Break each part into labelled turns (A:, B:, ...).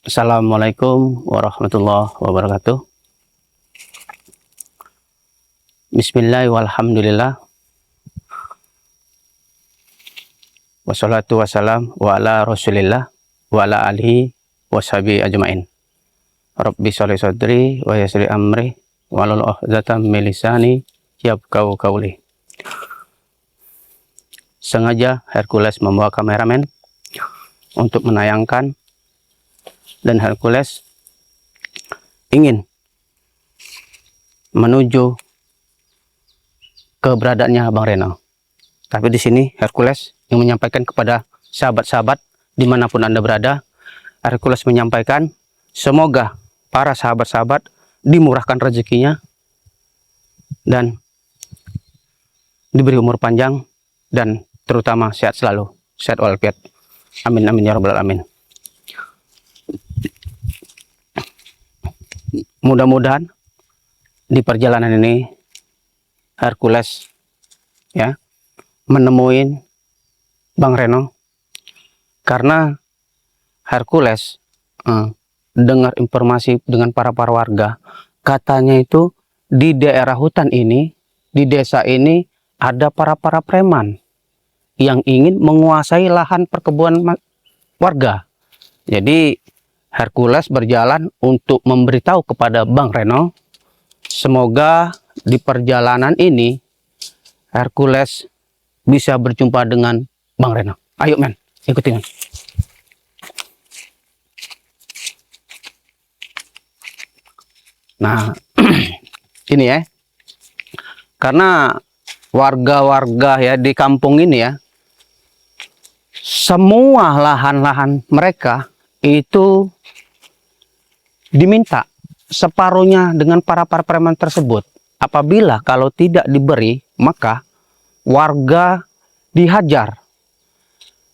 A: Assalamualaikum warahmatullahi wabarakatuh. Bismillah walhamdulillah. Wassalatu wassalam wa ala rasulillah wa ala alihi washabi ajmain. Rabbi sholli sadri wa yassir amri wa hlul 'uqdatam min lisani yafqahu qawli. Sengaja Hercules membawa kameramen untuk menayangkan, dan Hercules ingin menuju keberadaannya Bang Reno. Tapi di sini Hercules yang menyampaikan kepada sahabat-sahabat dimanapun Anda berada, Hercules menyampaikan semoga para sahabat-sahabat dimurahkan rezekinya dan diberi umur panjang dan terutama sehat selalu, sehat walafiat. Amin amin ya rabbal alamin. Mudah-mudahan di perjalanan ini Hercules ya menemuin Bang Reno, karena Hercules dengar informasi dengan para warga, katanya itu di daerah hutan ini, di desa ini ada para preman yang ingin menguasai lahan perkebunan warga. Jadi Hercules berjalan untuk memberitahu kepada Bang Reno, semoga di perjalanan ini Hercules bisa berjumpa dengan Bang Reno. Ayo men, ikutin. Nah, ini ya, karena warga-warga ya di kampung ini ya, semua lahan-lahan mereka itu diminta separuhnya dengan para preman tersebut. Apabila kalau tidak diberi, maka warga dihajar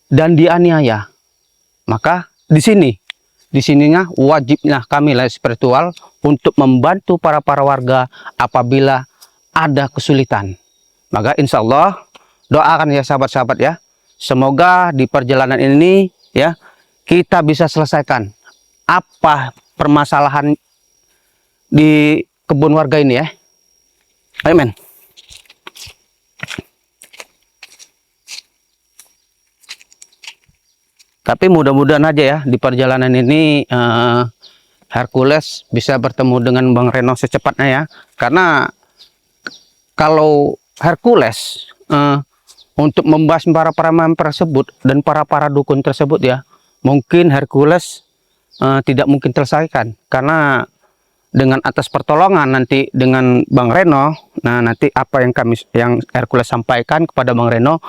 A: dan dianiaya. Maka di sininya wajibnya kami lah spiritual untuk membantu para warga apabila ada kesulitan. Maka insya Allah doakan ya sahabat-sahabat ya, semoga di perjalanan ini ya kita bisa selesaikan apa permasalahan di kebun warga ini ya. Amin. Tapi mudah-mudahan aja ya di perjalanan ini Hercules bisa bertemu dengan Bang Reno secepatnya ya. Karena kalau Hercules untuk membahas para preman tersebut dan para dukun tersebut ya, mungkin Hercules tidak mungkin selesaikan, karena dengan atas pertolongan nanti dengan Bang Reno, nah nanti apa yang Hercules sampaikan kepada Bang Reno,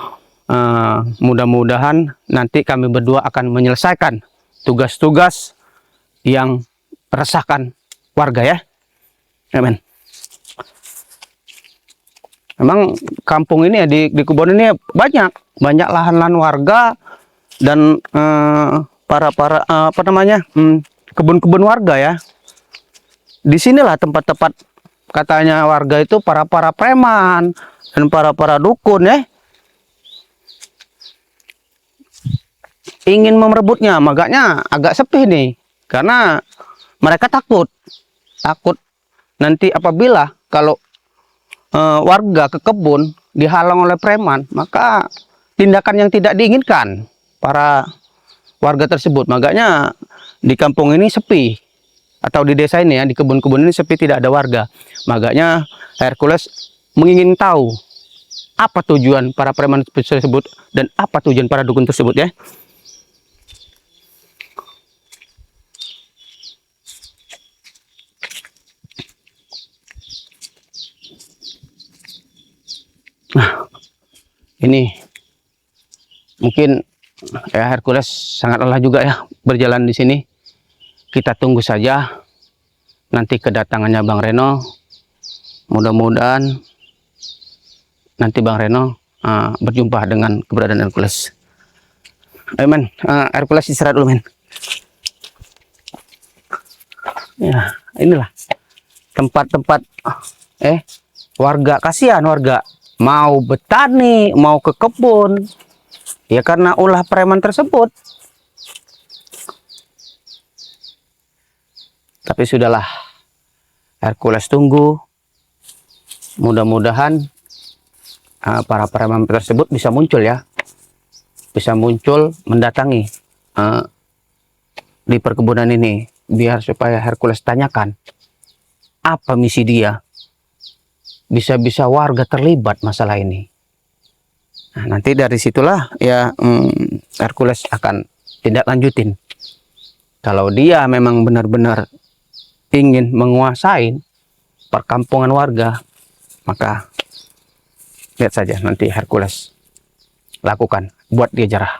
A: mudah-mudahan nanti kami berdua akan menyelesaikan tugas-tugas yang resahkan warga ya. Amin. Memang kampung ini ya, di kebun ini banyak lahan-lahan warga dan kebun-kebun warga ya. Disinilah tempat-tempat katanya warga itu para preman dan para dukun ya ingin merebutnya. Makanya agak sepi nih, karena mereka takut nanti apabila kalau warga ke kebun dihalang oleh preman, maka tindakan yang tidak diinginkan para warga tersebut. Makanya di kampung ini sepi, atau di desa ini ya, di kebun-kebun ini sepi, tidak ada warga. Makanya Hercules ingin tahu apa tujuan para preman tersebut dan apa tujuan para dukun tersebut ya. Nah, ini mungkin ya Hercules sangat lelah juga ya berjalan di sini. Kita tunggu saja nanti kedatangannya Bang Reno. Mudah-mudahan nanti Bang Reno berjumpa dengan keberadaan Hercules. Ayo men, Hercules istirahat dulu men. Ya, inilah tempat-tempat warga, kasihan warga mau bertani, mau ke kebun ya karena ulah preman tersebut. Tapi sudahlah, Hercules tunggu. Mudah-mudahan para preman tersebut bisa muncul ya. Bisa muncul mendatangi di perkebunan ini. Biar supaya Hercules tanyakan, apa misi dia? Bisa-bisa warga terlibat masalah ini. Nah, nanti dari situlah ya Hercules akan tindak lanjutin. Kalau dia memang benar-benar ingin menguasai perkampungan warga, maka lihat saja nanti Hercules lakukan, buat dia jerah.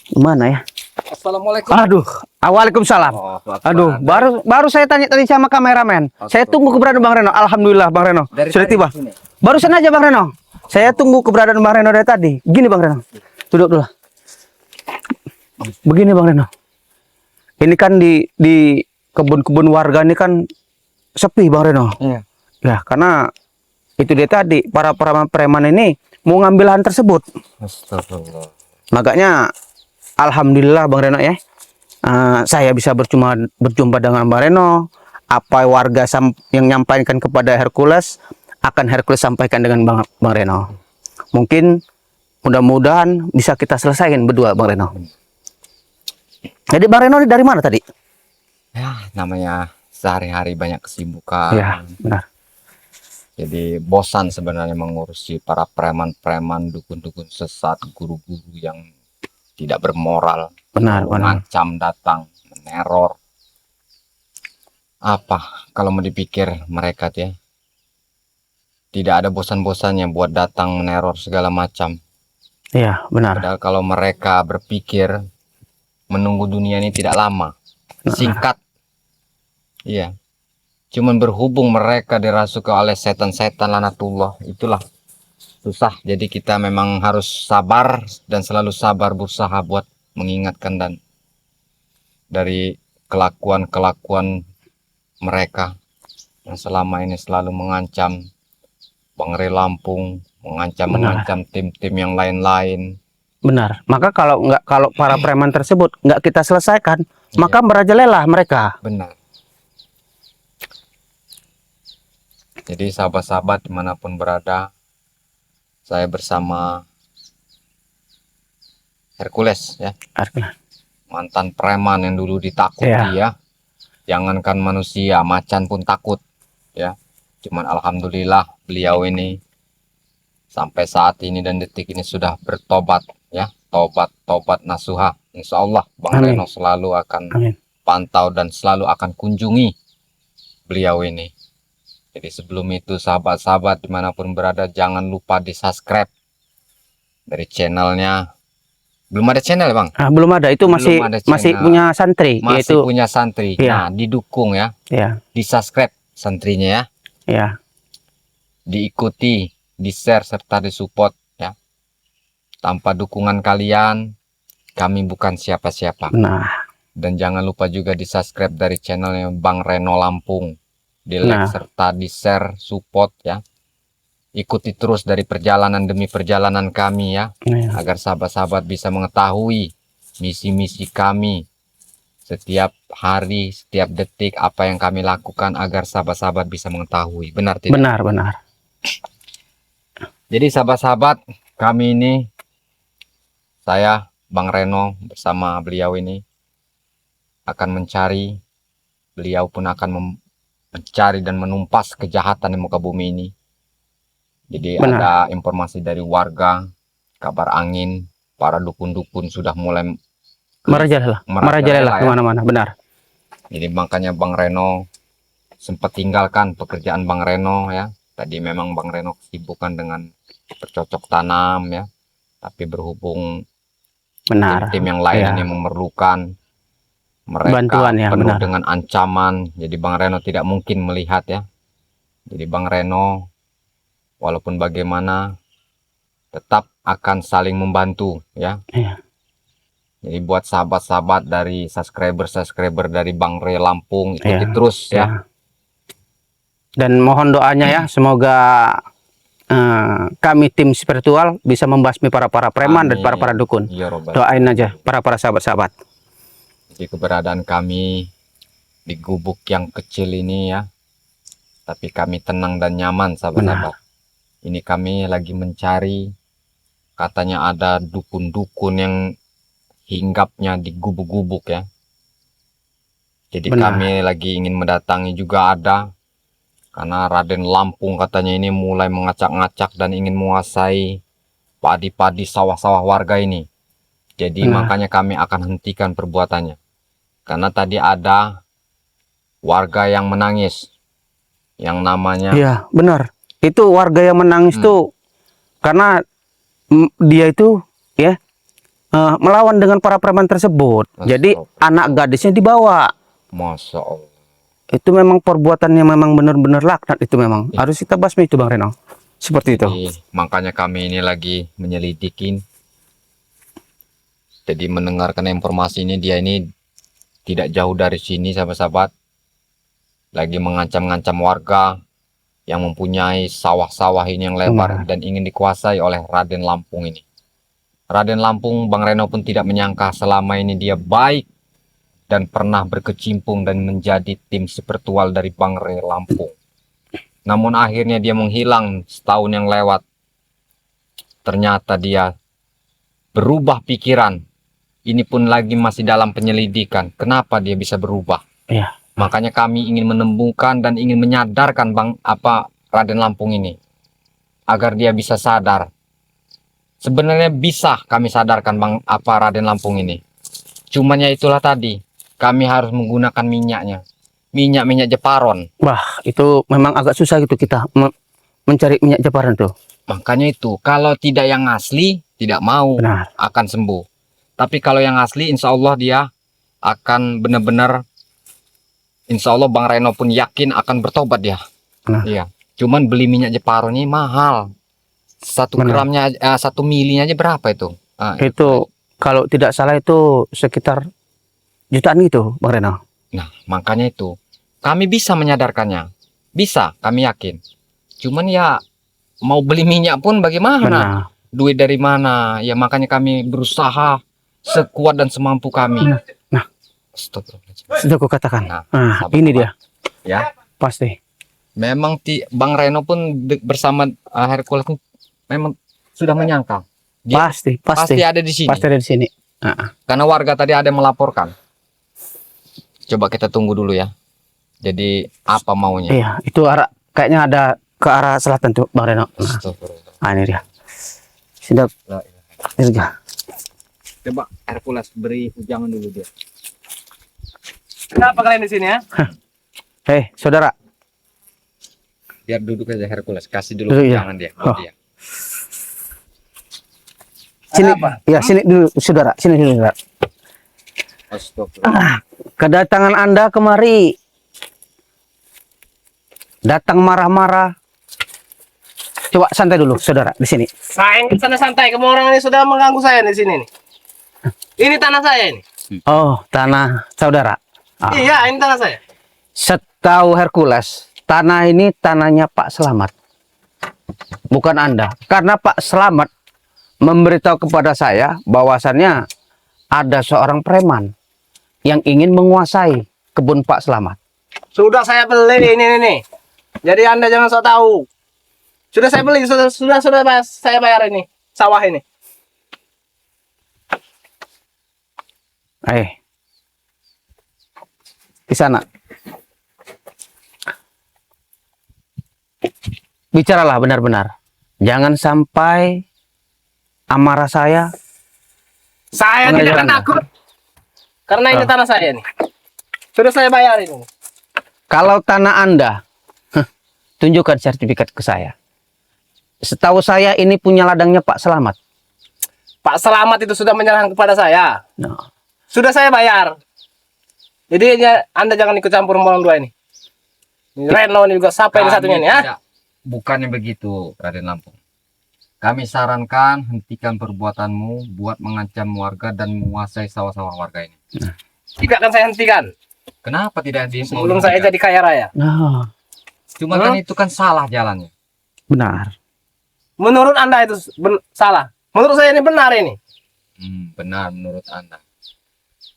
A: Gimana ya?
B: Assalamualaikum.
A: Aduh, waalaikumsalam. Aduh, baru saya tanya tadi sama kameramen. Saya tunggu keberadaan Bang Reno. Alhamdulillah Bang Reno sudah tiba. Barusan aja Bang Reno. Saya tunggu keberadaan Bang Reno dari tadi. Gini Bang Reno. Duduk dulu. Begini Bang Reno. Ini kan di kebun-kebun warga ini kan sepi Bang Reno.
B: Iya.
A: Ya, karena itu dia tadi para preman ini mau ngambil lahan tersebut.
B: Astagfirullah.
A: Makanya alhamdulillah Bang Reno ya. Saya bisa berjumpa dengan Bang Reno. Apa warga yang nyampaikan kepada Hercules akan Hercules sampaikan dengan Bang Reno. Mungkin mudah-mudahan bisa kita selesaikan berdua Bang Reno. Jadi Bang Reno ini dari mana tadi?
B: Ya, namanya sehari-hari banyak kesibukan.
A: Ya, benar.
B: Jadi bosan sebenarnya mengurusi para preman-preman, dukun-dukun sesat, guru-guru yang tidak bermoral.
A: Benar, benar.
B: Mengancam datang, meneror. Apa kalau mau dipikir mereka ya? Tidak ada bosan-bosannya buat datang meneror segala macam.
A: Iya, benar.
B: Padahal kalau mereka berpikir menunggu dunia ini tidak lama, singkat. Iya. Cuman berhubung mereka dirasuki oleh setan-setan lanatullah, itulah susah. Jadi kita memang harus sabar dan selalu sabar berusaha buat mengingatkan dan dari kelakuan-kelakuan mereka yang selama ini selalu mengancam Bang Re Lampung, mengancam tim-tim yang lain-lain.
A: Benar. Maka kalau para preman tersebut nggak kita selesaikan, maka merajalela mereka.
B: Benar. Jadi sahabat-sahabat dimanapun berada, saya bersama Hercules ya, mantan preman yang dulu ditakuti ya. Jangankan manusia, macan pun takut ya. Cuman alhamdulillah beliau ini sampai saat ini dan detik ini sudah bertobat ya, tobat nasuha. Insya Allah Bang Reno selalu akan pantau dan selalu akan kunjungi beliau ini. Jadi sebelum itu sahabat-sahabat dimanapun berada, jangan lupa di subscribe dari channelnya. Belum ada channel Bang?
A: Belum ada, itu masih punya santri.
B: Masih punya santri. Nah didukung ya, di subscribe santrinya ya.
A: Ya.
B: Diikuti, di share serta disupport ya. Tanpa dukungan kalian, kami bukan siapa-siapa.
A: Nah.
B: Dan jangan lupa juga di subscribe dari channelnya Bang Reno Lampung. Di like serta di share support ya. Ikuti terus dari perjalanan demi perjalanan kami ya. Agar sahabat-sahabat bisa mengetahui misi-misi kami setiap hari, setiap detik, apa yang kami lakukan agar sahabat-sahabat bisa mengetahui. Benar tidak?
A: Benar, benar.
B: Jadi sahabat-sahabat, kami ini, saya Bang Reno bersama beliau ini akan mencari, beliau pun akan mencari dan menumpas kejahatan di muka bumi ini. Jadi ada informasi dari warga, kabar angin, para dukun-dukun sudah mulai merajalela kemana-mana, benar. Jadi makanya Bang Reno sempat tinggalkan pekerjaan Bang Reno ya. Tadi memang Bang Reno kesibukan dengan bercocok tanam ya. Tapi berhubung tim yang lain ini memerlukan mereka bantuan, penuh dengan ancaman. Jadi Bang Reno tidak mungkin melihat ya. Jadi Bang Reno walaupun bagaimana tetap akan saling membantu ya. Jadi buat sahabat-sahabat dari subscriber dari Bang Re Lampung, ikuti terus ya. Dan mohon doanya ya, semoga
A: kami tim spiritual bisa membasmi para preman dan
B: Amin.
A: para dukun.
B: Ya Robbal
A: Doain aja para sahabat-sahabat.
B: Jadi keberadaan kami di gubuk yang kecil ini ya, tapi kami tenang dan nyaman sahabat-sahabat. Ini kami lagi mencari, katanya ada dukun-dukun yang hinggapnya di gubuk-gubuk ya. Jadi
A: Benar.
B: kami lagi ingin mendatangi juga ada, karena Raden Lampung katanya ini mulai mengacak-ngacak dan ingin menguasai padi-padi sawah-sawah warga ini. Jadi
A: Benar.
B: makanya kami akan hentikan perbuatannya. Karena tadi ada warga yang menangis, yang namanya
A: Iya, benar. Itu warga yang menangis tuh karena dia itu ya melawan dengan para preman tersebut. Jadi anak gadisnya dibawa.
B: Masya Allah.
A: Itu memang perbuatannya memang benar-benar laknat, itu memang harus kita basmi itu Bang Reno. Seperti itu.
B: Jadi, makanya kami ini lagi menyelidikin. Jadi mendengarkan informasi ini, dia ini tidak jauh dari sini sahabat-sahabat. Lagi mengancam-ngancam warga yang mempunyai sawah-sawah ini yang lebar dan ingin dikuasai oleh Raden Lampung ini. Raden Lampung, Bang Reno pun tidak menyangka selama ini dia baik dan pernah berkecimpung dan menjadi tim spiritual dari Bang Re Lampung. Namun akhirnya dia menghilang setahun yang lewat. Ternyata dia berubah pikiran. Ini pun lagi masih dalam penyelidikan. Kenapa dia bisa berubah?
A: Iya.
B: Makanya kami ingin menemukan dan ingin menyadarkan Raden Lampung ini agar dia bisa sadar. Sebenarnya bisa kami sadarkan Raden Lampung ini. Cuman ya itulah tadi, kami harus menggunakan minyak Jeparon.
A: Wah, itu memang agak susah gitu kita mencari minyak Jeparon tuh.
B: Makanya itu, kalau tidak yang asli, tidak mau akan sembuh. Tapi kalau yang asli, insya Allah dia akan benar-benar, insya Allah Bang Reno pun yakin akan bertobat dia. Iya. Cuman beli minyak Jeparon ini mahal. 1 gramnya, 1 milinya aja berapa itu?
A: Itu kalau tidak salah itu sekitar jutaan gitu Bang Reno.
B: Nah, makanya itu kami bisa menyadarkannya. Bisa, kami yakin. Cuman ya mau beli minyak pun bagaimana? Duit dari mana? Ya makanya kami berusaha sekuat dan semampu kami.
A: Sudah aku katakan. Ini dia.
B: Ya.
A: Pasti.
B: Memang Bang Reno pun bersama Hercules memang sudah menyangka.
A: Pasti
B: ada di sini.
A: Pasti ada di sini.
B: Karena warga tadi ada yang melaporkan. Coba kita tunggu dulu ya. Jadi apa maunya?
A: Iya, itu kayaknya ada ke arah selatan tuh Bang Reno. Ini dia. Sudah.
B: Coba Hercules beri ujangan dulu dia.
C: Kenapa kalian di sini ya?
A: Hei, saudara.
B: Biar duduk aja Hercules, kasih dulu ujangan dia.
A: Sini, ya sini dulu saudara, sini dulu saudara. Kedatangan Anda kemari datang marah-marah. Coba santai dulu saudara di sini.
C: Saya sana santai, kamu orang ini sudah mengganggu saya di sini nih. Ini tanah saya ini.
A: Oh, tanah saudara.
C: Iya, ini tanah saya.
A: Setahu Hercules, tanah ini tanahnya Pak Selamat. Bukan Anda. Karena Pak Selamat memberitahu kepada saya bahwasannya ada seorang preman yang ingin menguasai kebun Pak Selamat.
C: Sudah saya beli ini. Jadi Anda jangan sok tahu. Sudah saya beli, sudah saya bayar ini sawah ini.
A: Di sana. Bicaralah benar-benar. Jangan sampai amarah saya.
C: Saya tidak akan takut. Karena ini tanah saya nih. Sudah saya bayar ini.
A: Kalau tanah Anda, tunjukkan sertifikat ke saya. Setahu saya ini punya ladangnya Pak Selamat.
C: Pak Selamat itu sudah menyerahkan kepada saya. Sudah saya bayar. Jadi Anda jangan ikut campur orang dua ini. Reno ini juga siapa ini satunya nih ya?
B: Bukannya begitu, Raden Lampung. Kami sarankan hentikan perbuatanmu buat mengancam warga dan menguasai sawah-sawah warga ini.
C: Tidak akan saya hentikan.
B: Kenapa tidak
C: sebelum saya jadi kaya raya?
B: Cuma kan itu kan salah jalannya.
A: Benar.
C: Menurut Anda itu salah. Menurut saya ini benar ini.
B: Benar menurut Anda.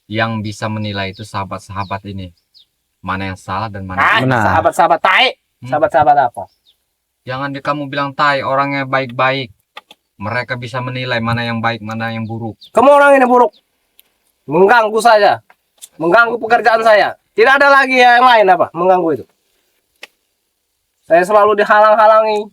B: Yang bisa menilai itu sahabat-sahabat ini. Mana yang salah dan mana yang
A: Benar.
C: Sahabat-sahabat tai. Sahabat-sahabat apa?
B: Jangan kamu bilang tai, orangnya baik-baik. Mereka bisa menilai mana yang baik, mana yang buruk.
C: Kamu orang ini buruk. Mengganggu saja. Mengganggu pekerjaan saya. Tidak ada lagi yang lain apa mengganggu itu. Saya selalu dihalang-halangi.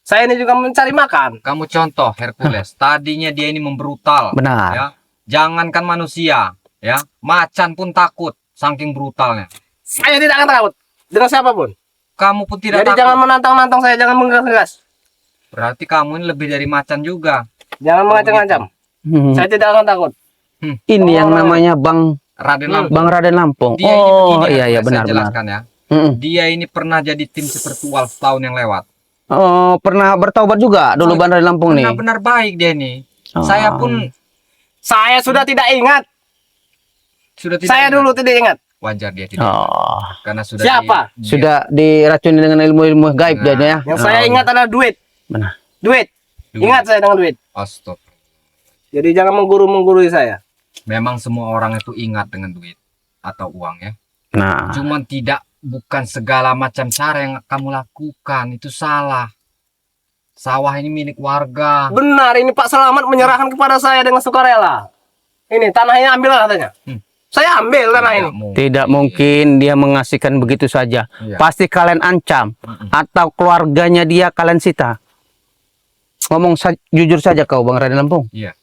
C: Saya ini juga mencari makan.
B: Kamu contoh Hercules, tadinya dia ini membrutal.
A: Benar.
B: Ya. Jangankan manusia, ya, macan pun takut saking brutalnya.
C: Saya tidak akan takut dengan siapapun.
B: Kamu pun tidak
C: Jadi
B: takut.
C: jangan menantang-nantang saya, jangan menggegas.
B: Berarti kamu ini lebih dari macan juga.
C: Jangan mengancam-ancam. Saya tidak akan takut.
A: Ini yang namanya
B: Raden Lampung.
A: Bang Raden Lampung.
B: Dia ini
A: Oh
B: begini,
A: iya iya
B: saya
A: benar benar.
B: jelaskan ya.
A: Mm-mm.
B: Dia ini pernah jadi tim spiritual setahun yang lewat.
A: Oh pernah bertaubat juga dulu Bang Raden Lampung nih.
B: Benar-benar baik dia nih.
A: Oh.
B: Saya pun
C: Saya sudah tidak ingat.
B: sudah tidak
C: Saya
B: ingat.
C: dulu tidak ingat.
B: Wajar dia tidak.
A: Oh
B: Karena sudah
C: Siapa?
A: sudah diracuni dengan ilmu-ilmu gaib
B: Nah,
A: dia ya.
C: Yang saya ingat adalah duit.
A: Benar.
C: Duit.
B: Duit.
C: Ingat saya dengan duit.
B: Astaga.
C: Jadi jangan menggurui saya.
B: Memang semua orang itu ingat dengan duit atau uang ya.
A: Nah
B: Cuman bukan segala macam cara yang kamu lakukan itu salah. Sawah ini milik warga.
C: Benar, ini Pak Selamat menyerahkan kepada saya dengan sukarela. Ini tanahnya ambil katanya. Saya ambil tanah ini.
A: tidak mungkin dia mengasihkan begitu saja.
B: Iya.
A: Pasti kalian ancam atau keluarganya dia kalian sita. Ngomong jujur saja kau Bang Raden Lampung.
B: Iya.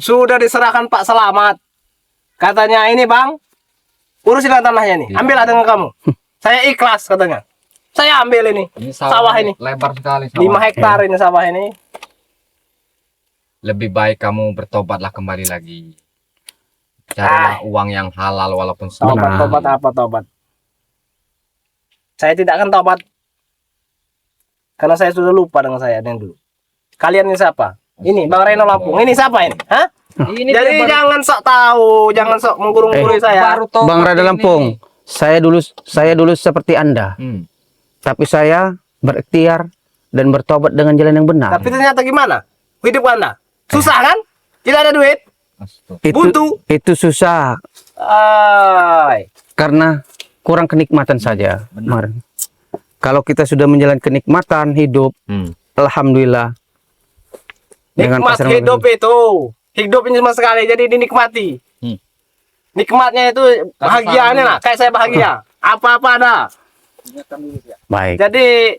C: Sudah diserahkan Pak Selamat. Katanya ini Bang, urusin tanahnya ini.
B: Iya.
C: Ambil dengan kamu. Saya ikhlas katanya. Saya ambil ini.
B: Ini
C: Sawah ini.
B: lebar sekali.
C: 5 hektar ini sawah ini.
B: Lebih baik kamu bertobatlah kembali lagi. Carilah uang yang halal walaupun sedikit.
C: Tobat apa tobat? Saya tidak akan tobat. Karena saya sudah lupa dengan saya yang dulu. Kalian ini siapa? Ini Bang Reno Lampung. Ini siapa ini? Hah?
B: Ini
C: Jadi
B: dia baru-
C: jangan sok tahu, jangan sok menggurung-gurui saya.
B: baru tobat
A: Bang Raden
B: ini.
A: Lampung, saya dulu seperti Anda. Tapi saya berikhtiar dan bertobat dengan jalan yang benar.
C: Tapi ternyata gimana? Hidup Anda susah kan? Tidak ada duit.
B: Astaga.
C: buntu.
A: Itu susah
C: Ay.
A: karena kurang kenikmatan saja. Mar. Kalau kita sudah menjalani kenikmatan hidup, alhamdulillah. Dengan
C: Nikmat
A: pasar
C: hidup itu. Hidup ini sama sekali jadi dinikmati. Nikmatnya itu bahagianya lah. Kayak saya bahagia. Apa-apa ada.
A: baik.
C: Jadi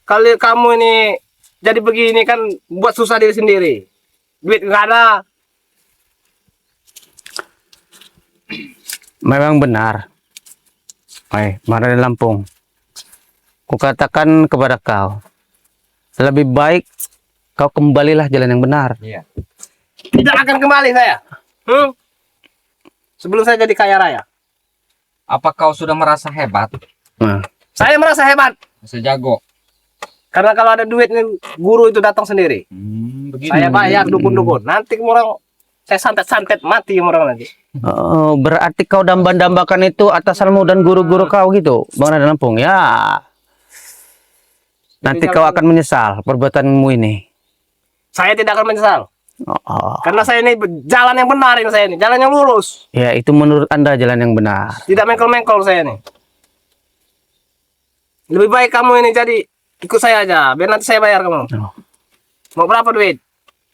C: kalau kamu ini jadi begini kan buat susah diri sendiri. Duit nggak ada.
A: Memang benar. Bang Raden Lampung. Kukatakan kepada kau, lebih baik kau kembalilah jalan yang benar.
B: Iya.
C: Tidak akan kembali saya. Sebelum saya jadi kaya raya.
B: Apa kau sudah merasa hebat?
A: Nah,
C: Saya merasa hebat.
B: Sejago.
C: Karena kalau ada duit nih, guru itu datang sendiri.
B: Begitu.
C: Saya bayar dukun-dukun. Nanti orang saya santet-santet mati orang nanti.
A: berarti kau damba-dambakan itu atasanmu dan guru-guru kau gitu, Bang Raden Lampung. Ya, nanti kau akan menyesal perbuatanmu ini.
C: Saya tidak akan menyesal.
A: Oh,
C: Karena saya ini jalan yang benar ini saya ini. Jalan yang lurus.
A: ya itu menurut Anda jalan yang benar.
C: Tidak mengkol-mengkol saya ini. Lebih baik kamu ini jadi ikut saya aja. Biar nanti saya bayar kamu.
A: Oh.
C: Mau berapa duit?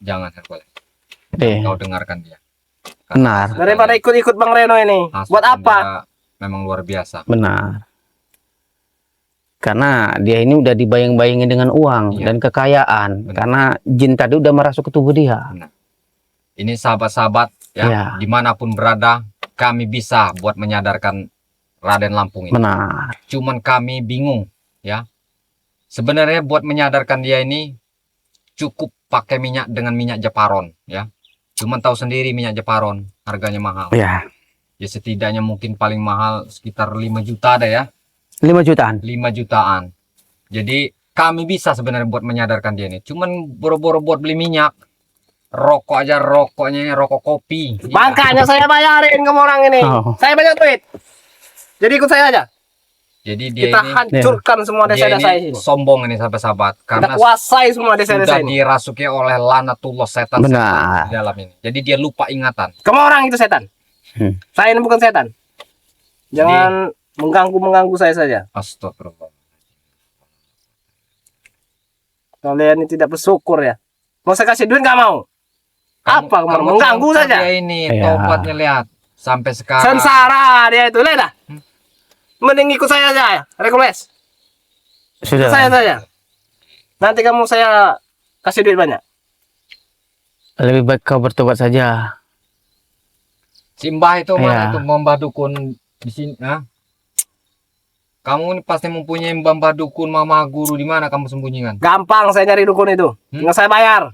B: Jangan Hercules.
A: Eh,
B: Kau dengarkan dia.
A: benar,
C: Daripada ikut-ikut Bang Reno ini.
B: Hasut
C: Buat apa?
B: Anda memang luar biasa.
A: benar. Karena dia ini udah dibayang-bayangin dengan uang
B: Iya.
A: dan kekayaan.
B: Benar.
A: Karena jin tadi udah merasuk ke tubuh dia.
B: Ini sahabat-sahabat ya,
A: Iya.
B: dimanapun berada, kami bisa buat menyadarkan Raden Lampung ini.
A: Benar.
B: Cuman kami bingung ya. Sebenarnya buat menyadarkan dia ini cukup pakai minyak dengan minyak Jeparon ya. Cuman tahu sendiri minyak Jeparon harganya mahal.
A: Ya,
B: Ya setidaknya mungkin paling mahal sekitar 5 juta ada ya.
A: 5 jutaan.
B: 5 jutaan. Jadi kami bisa sebenarnya buat menyadarkan dia ini. Cuman boro-boro buat beli minyak. Rokok aja rokoknya rokok kopi.
C: Makanya saya bayarin ke orang ini.
A: Oh.
C: Saya banyak duit. Jadi ikut saya aja.
B: Jadi dia
C: Kita
B: ini
C: hancurkan semua
B: dia
C: desa-desa
B: ini
C: ini.
B: sombong ini sahabat-sahabat
C: Kita
B: karena
C: kuasai semua desa-desa
B: sudah
C: ini.
B: dirasuki oleh lanatullah setan
A: Benar.
B: di dalam ini. Jadi dia lupa ingatan.
C: Kamu orang itu setan.
A: Hmm.
C: Saya ini bukan setan. Jangan mengganggu saya saja.
B: Astagfirullah.
C: Kalian ini tidak bersyukur ya. Mau saya kasih duit nggak mau. Apa kamu mengganggu
B: tangkap
C: saja.
B: Dia ini
A: Iya.
B: tobatnya lihat sampai sekarang.
C: Sengsara dia itu, lihat dah. Mending ikut saya aja, Hercules.
A: Sudah.
C: Ikut saya saja. Nanti kamu saya kasih duit banyak.
A: Lebih baik kau bertobat saja.
B: Simbah itu mana
A: Iya.
B: itu mbah dukun di sini? Hah? Kamu ini pasti mempunyai mbah dukun, mama guru di mana kamu sembunyikan?
C: Gampang saya nyari dukun itu. Tinggal saya bayar.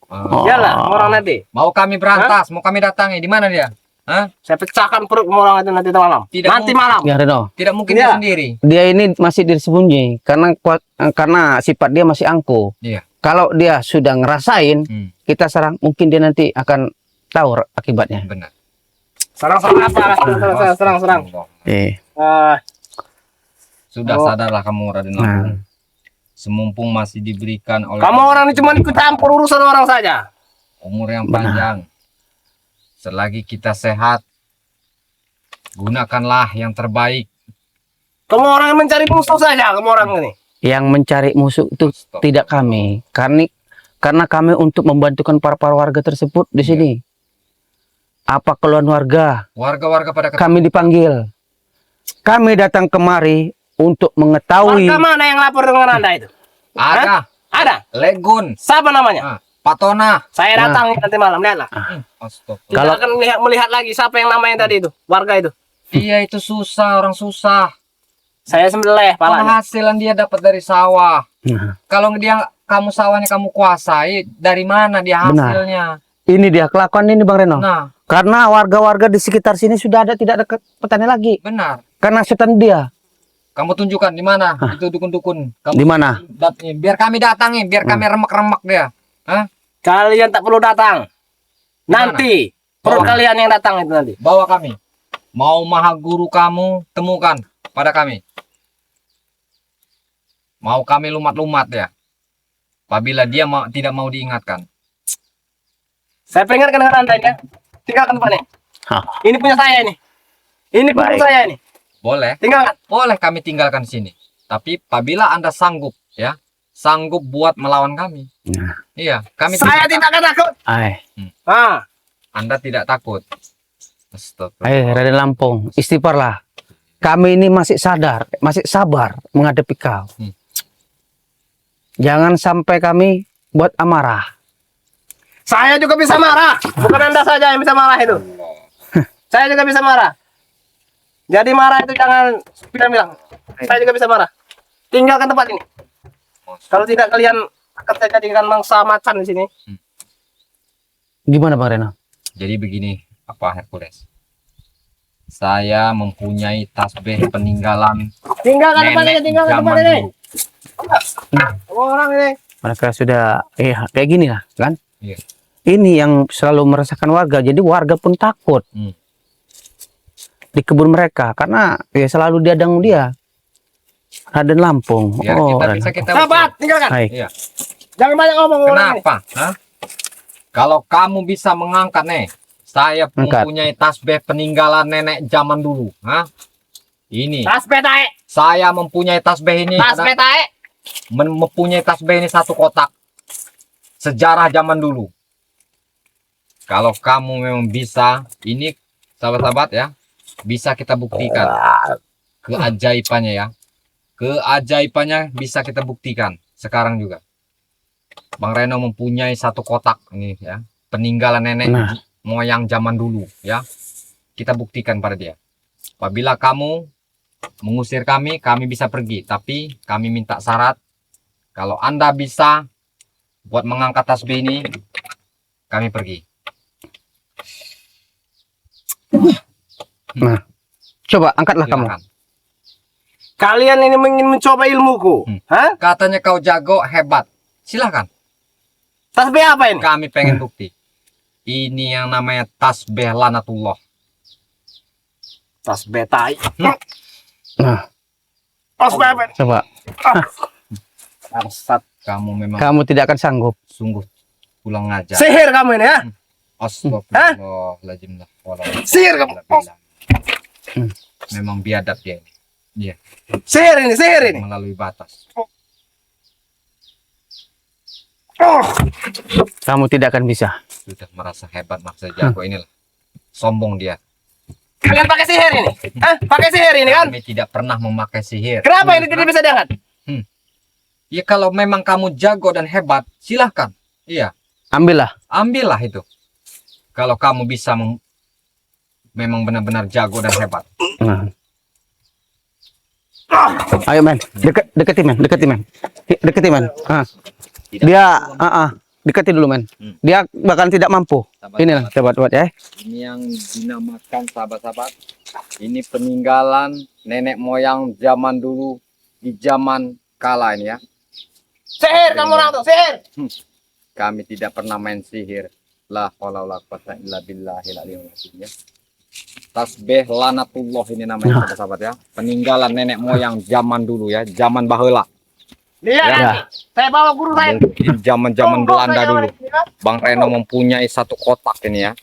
A: Oh.
C: Iyalah, orang nanti.
B: Mau kami berantas, mau kami datangi, di mana dia? Hah?
C: Saya pecahkan perut orang itu nanti malam.
B: Tidak
C: Nanti
B: mungkin.
C: malam.
A: Ya Reno,
B: Tidak mungkin
C: Iya.
B: dia sendiri.
A: dia ini masih disembunyi karena sifat dia masih angkuh.
B: Iya.
A: Kalau dia sudah ngerasain,
B: Hmm,
A: kita serang, mungkin dia nanti akan tahu akibatnya.
B: benar.
C: Serang apa? Serang.
B: Sudah
C: Oh.
B: sadarlah kamu Raden Lampung. Semumpung masih diberikan oleh
C: Kamu orang ini cuma ikut campur urusan orang saja.
B: umur yang
A: Benar.
B: panjang. Selagi kita sehat, gunakanlah yang terbaik.
C: Kamu orang yang mencari musuh saja, kamu orang ini.
A: Yang mencari musuh itu
B: Stop.
A: tidak kami, karena kami untuk membantukan para warga tersebut di
B: Iya.
A: sini. Apa keluhan warga?
B: Warga-warga pada
A: Kami dipanggil. Kami datang kemari untuk mengetahui.
C: Warga mana yang lapor dengan Anda itu?
B: ada
C: Ada.
B: Legun,
C: Siapa namanya?
B: Patona.
C: Saya
A: Nah.
C: datang nanti malam, lihatlah.
B: Astagfirullah.
C: Tidak akan melihat lagi siapa yang namanya tadi itu, warga itu.
B: Dia itu susah, orang susah.
C: Saya sembelih palanya.
B: Penghasilan dia dapat dari sawah.
A: Nah,
B: Kalau kamu sawahnya kamu kuasai, dari mana dia
A: Benar.
B: hasilnya?
A: ini dia kelakuan ini Bang Reno.
B: Nah,
A: Karena warga-warga di sekitar sini sudah tidak ada petani lagi.
B: benar.
A: Karena setan dia.
B: Kamu tunjukkan di mana itu dukun-dukun. Kamu
A: Di mana?
B: biar kami datangi, biar kami remek-remek dia. Hah?
C: Kalian tak perlu datang. Nanti perut
B: Bawa.
C: kalian yang datang itu nanti.
B: Bawa kami. Mau maha guru kamu temukan pada kami. Mau kami lumat-lumat ya. Apabila dia tidak mau diingatkan.
C: Saya peringatkan dengan Anda ya. Tinggalkan tempat ini.
A: Hah.
C: Ini punya saya ini. Ini punya
A: Baik.
C: saya ini.
B: Boleh.
C: Tinggalkan.
B: Boleh kami tinggalkan di sini. Tapi apabila Anda sanggup ya, sanggup buat melawan kami.
A: Nah.
B: Iya, kami
C: Saya tidak akan takut.
A: Ay,
C: Ah,
B: Anda tidak takut. Astagfirullah.
A: ay, Raden Lampung, istighfarlah. Kami ini masih sadar, masih sabar menghadapi kau.
B: Hmm.
A: Jangan sampai kami buat amarah.
C: saya juga bisa marah. Bukan Anda saja yang bisa marah itu. Saya juga bisa marah. Jadi marah itu jangan bilang-bilang. Saya juga bisa marah. Tinggalkan tempat ini. Kalau tidak kalian akan saya jadikan mangsa macan di sini.
A: Gimana Bang Reno?
B: Jadi begini, apa Hercules? Saya mempunyai tasbih peninggalan
C: Tinggalkan tempat ini,
B: nenek
C: tinggalkan
B: zaman
C: tempat ini.
B: dulu.
C: Kamu orang ini.
A: Mereka sudah kayak gini lah kan?
B: Iya.
A: Ini yang selalu meresahkan warga. Jadi warga pun takut
B: Hmm.
A: di kebun mereka karena ya selalu diadang dia. Raden Lampung.
B: Biar
A: Oh,
B: kita
A: Raden.
B: bisa kita
C: Sahabat, tinggalkan.
A: Hai.
B: Iya.
C: Jangan banyak ngomong orang ini.
B: Kenapa? Hah? Kalau kamu bisa mengangkat nih, saya
A: Angkat.
B: mempunyai tasbih peninggalan nenek zaman dulu. Hah? Ini,
C: Tas petae,
B: saya mempunyai tasbih ini.
C: tas petae.
B: Mempunyai tasbih ini satu kotak. Sejarah zaman dulu. Kalau kamu memang bisa, ini sahabat-sahabat ya, bisa kita buktikan keajaibannya ya. Keajaibannya bisa kita buktikan sekarang juga. Bang Reno mempunyai satu kotak ini ya, peninggalan nenek
A: Nah.
B: moyang zaman dulu ya. Kita buktikan pada dia. Apabila kamu mengusir kami bisa pergi, tapi kami minta syarat kalau Anda bisa buat mengangkat tasbih ini, kami pergi.
A: Nah, coba angkatlah kamu.
B: Silakan.
C: Kalian ini ingin mencoba ilmuku. Hah?
B: Katanya kau jago, hebat. Silakan.
C: Tasbih apa ini?
B: Kami pengen bukti. Ini yang namanya tasbih lanatullah.
C: Tasbih tai.
A: Nah, Coba.
B: Bangsat, kamu memang
A: Kamu tidak akan sanggup.
B: sungguh pulang ngajar.
C: Sihir kamu ini ya.
B: Astagfirullahaladzim.
C: Sihir kamu.
B: Memang biadab dia ini. Iya,
C: Sihir ini.
B: melalui batas.
A: Kamu tidak akan bisa.
B: Sudah merasa hebat, maksa jago inilah. Sombong dia.
C: Kalian pakai sihir ini? Hah? Pakai sihir ini kan?
B: Kami tidak pernah memakai sihir.
C: Kenapa ini tidak bisa diangkat?
B: Ya kalau memang kamu jago dan hebat, silahkan. Iya,
A: Ambillah.
B: ambillah itu. Kalau kamu bisa memang benar-benar jago dan hebat.
A: Nah. Ayo men, deketi men. Deketi men. Dia, deketi dulu men. Dia bahkan tidak mampu. Inilah, coba ya.
B: Ini yang dinamakan sahabat-sahabat. Ini peninggalan nenek moyang zaman dulu di zaman kala ini ya.
C: Sihir kamu orang tuh, sihir.
B: Kami tidak pernah main sihir. La haula wala quwwata illa billahil aliyil azim ya. Tasbih lanatullah ini namanya sahabat-sahabat ya. Peninggalan nenek moyang zaman dulu ya, zaman baheula.
C: Lihat
A: Ya.
C: nanti. Saya bawa guru saya.
B: Mungkin zaman-zaman Belanda dulu. Bang Reno mempunyai satu kotak ini ya.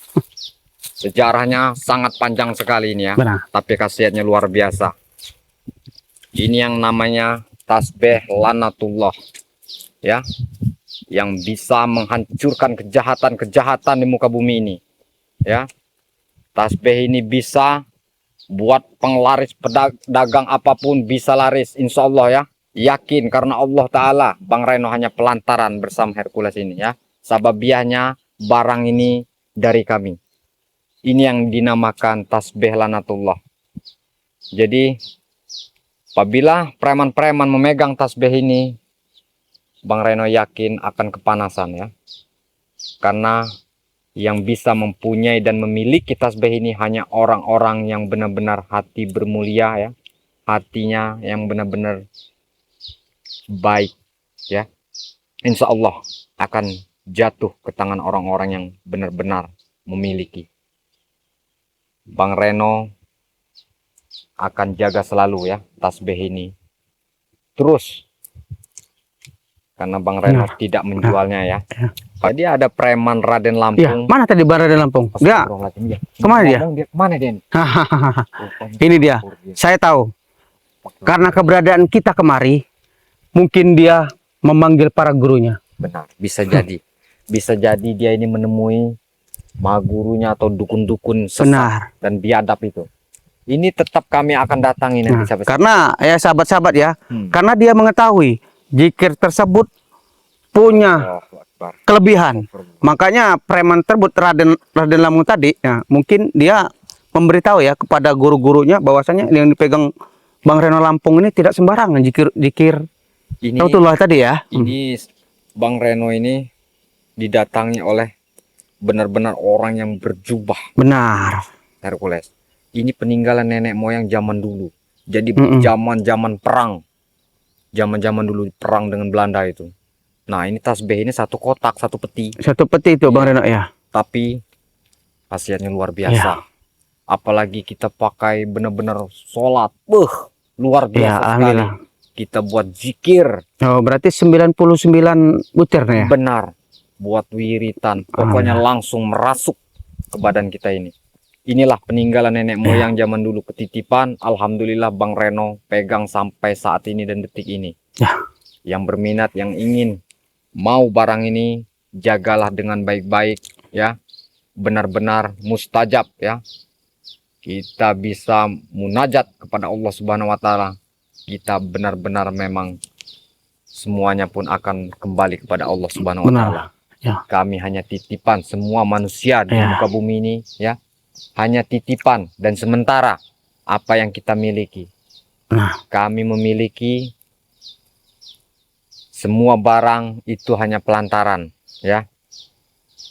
B: Sejarahnya sangat panjang sekali ini ya.
A: Benar.
B: Tapi khasiatnya luar biasa. Ini yang namanya tasbih lanatullah. Ya. Yang bisa menghancurkan kejahatan-kejahatan di muka bumi ini. Ya. Tasbih ini bisa buat penglaris pedagang apapun bisa laris insya Allah ya. Yakin karena Allah Ta'ala Bang Reno hanya pelantaran bersama Hercules ini ya. Sababiahnya barang ini dari kami. Ini yang dinamakan tasbih lanatullah. Jadi apabila preman-preman memegang tasbih ini, Bang Reno yakin akan kepanasan ya. Karena yang bisa mempunyai dan memiliki tasbih ini hanya orang-orang yang benar-benar hati bermulia ya. Hatinya yang benar-benar baik ya. Insya Allah akan jatuh ke tangan orang-orang yang benar-benar memiliki. Bang Reno akan jaga selalu ya tasbih ini terus, karena Bang Reno tidak menjualnya ya. Jadi ada preman Raden
A: Ya,
B: Lampung.
A: mana tadi Raden Lampung? Dia
B: Astagfirullahaladzim,
A: kemana dia?
B: Kemana dia?
A: Ini dia. Saya tahu. Karena keberadaan kita kemari, mungkin dia memanggil para gurunya.
B: Benar, bisa jadi. Bisa jadi dia ini menemui gurunya atau dukun-dukun sesat
A: Benar.
B: dan biadab itu. Ini tetap kami akan datangi nanti sahabat.
A: Karena ya sahabat-sahabat ya,
B: Hmm.
A: karena dia mengetahui zikir tersebut punya
B: Allahu Akbar.
A: kelebihan. Makanya preman tersebut Raden Lampung tadi, ya, mungkin dia memberitahu ya kepada guru-gurunya bahwasanya yang dipegang Bang Reno Lampung ini tidak sembarangan zikir
B: Ini
A: Rasulullah tadi ya.
B: ini Bang Reno ini didatangi oleh benar-benar orang yang berjubah
A: Benar.
B: Hercules. Ini peninggalan nenek moyang zaman dulu. Jadi
A: Mm-mm.
B: zaman-zaman perang. Zaman-zaman dulu perang dengan Belanda itu. Nah, ini tasbih ini satu kotak, satu peti.
A: Satu peti itu Bang Reno ya.
B: Tapi khasiatnya luar biasa. Apalagi kita pakai benar-benar sholat. Luar
A: Ya,
B: biasa sekali.
A: alhamdulillah.
B: Kita buat zikir.
A: Oh, berarti 99 butir nih ya.
B: Benar. Buat wiritan. Pokoknya langsung merasuk ke badan kita ini. Inilah peninggalan nenek moyang zaman dulu ketitipan. Alhamdulillah Bang Reno pegang sampai saat ini dan detik ini.
A: Ya.
B: Yang berminat, yang ingin mau barang ini, jagalah dengan baik-baik ya. Benar-benar mustajab ya. Kita bisa munajat kepada Allah Subhanahu wa taala. Kita benar-benar memang semuanya pun akan kembali kepada Allah Subhanahu wa
A: Benar.
B: taala.
A: Ya.
B: Kami hanya titipan, semua manusia di
A: Ya.
B: muka bumi ini ya. Hanya titipan dan sementara apa yang kita miliki.
A: Nah.
B: Kami memiliki semua barang itu hanya pelantaran ya.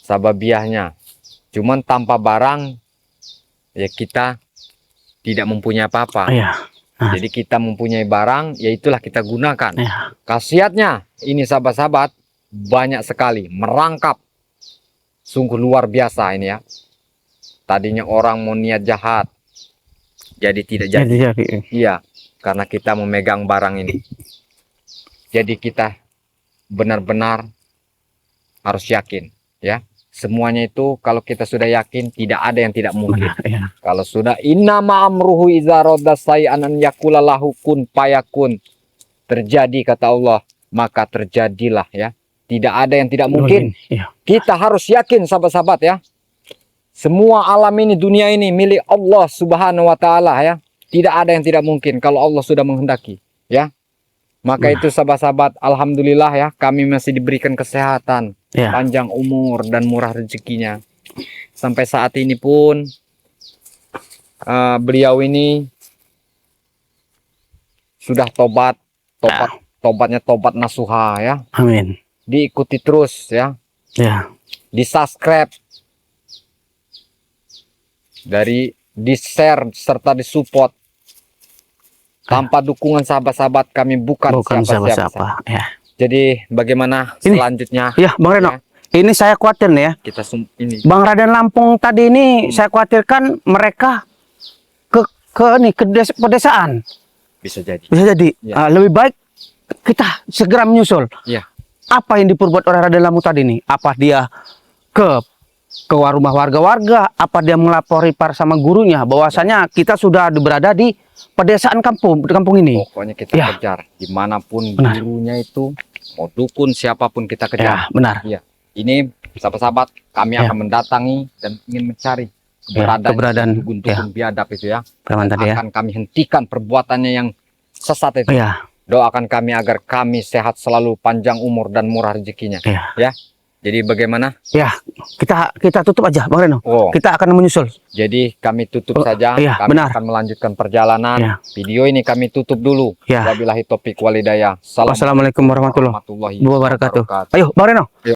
B: Sababiahnya. Cuman tanpa barang ya kita tidak mempunyai apa-apa.
A: Iya.
B: Jadi kita mempunyai barang, ya itulah kita gunakan.
A: Iya.
B: Khasiatnya ini sahabat-sahabat banyak sekali, merangkap. Sungguh luar biasa ini ya. Tadinya orang mau niat jahat, jadi tidak jadi.
A: Jadi.
B: Iya. karena kita memegang barang ini. Jadi kita benar-benar harus yakin, ya. Semuanya itu kalau kita sudah yakin, tidak ada yang tidak mungkin.
A: Benar, ya.
B: Kalau sudah innama amruhu idza radda shay'an an yaqula lahu kun fayakun. Terjadi kata Allah, maka terjadilah, ya. Tidak ada yang tidak mungkin.
A: Ya.
B: Kita harus yakin, sahabat-sahabat, ya. Semua alam ini, dunia ini milik Allah Subhanahu wa taala, ya. Tidak ada yang tidak mungkin kalau Allah sudah menghendaki, ya. Maka itu sahabat-sahabat, alhamdulillah, ya, kami masih diberikan kesehatan,
A: Ya.
B: panjang umur dan murah rezekinya. Sampai saat ini pun beliau ini sudah tobatnya tobat nasuha, ya.
A: Amin.
B: Diikuti terus, ya.
A: Ya.
B: Di-subscribe, di-share serta disupport. Tanpa dukungan sahabat-sahabat kami bukan siapa-siapa.
A: Ya.
B: Jadi bagaimana
A: Ini.
B: selanjutnya?
A: Ya, Bang Reno.
B: Ya.
A: Ini saya khawatir nih ya.
B: Kita ini
A: Bang Raden Lampung tadi ini saya khawatirkan mereka ke pedesaan.
B: bisa jadi.
A: Bisa jadi
B: Ya.
A: lebih baik kita segera menyusul.
B: Ya.
A: Apa yang diperbuat oleh Raden Lampung tadi ini? Apa dia ke rumah warga-warga? Apa dia melapori sama gurunya bahwasanya kita sudah berada di pedesaan kampung ini?
B: Pokoknya kita
A: Ya.
B: kejar dimanapun
A: Benar.
B: gurunya itu, mau dukun siapapun kita
A: Ya,
B: kejar.
A: benar.
B: Ini sahabat-sahabat, kami
A: Ya.
B: akan mendatangi dan ingin mencari keberadaan dukun-dukun biadab itu, ya.
A: Preman tadi ya.
B: Akan kami hentikan perbuatannya yang sesat itu.
A: Ya,
B: Doakan kami agar kami sehat selalu, panjang umur dan murah rezekinya.
A: ya.
B: Ya. Jadi bagaimana?
A: Ya, kita tutup aja, Bang Reno.
B: Oh,
A: Kita akan menyusul.
B: jadi kami tutup
A: Oh,
B: saja.
A: iya,
B: Kami
A: benar.
B: akan melanjutkan perjalanan.
A: Ya.
B: Video ini kami tutup dulu.
A: Ya.
B: Wabillahi taufiq walhidayah.
A: Wassalamualaikum warahmatullahi wabarakatuh. Ayo, Bang Reno.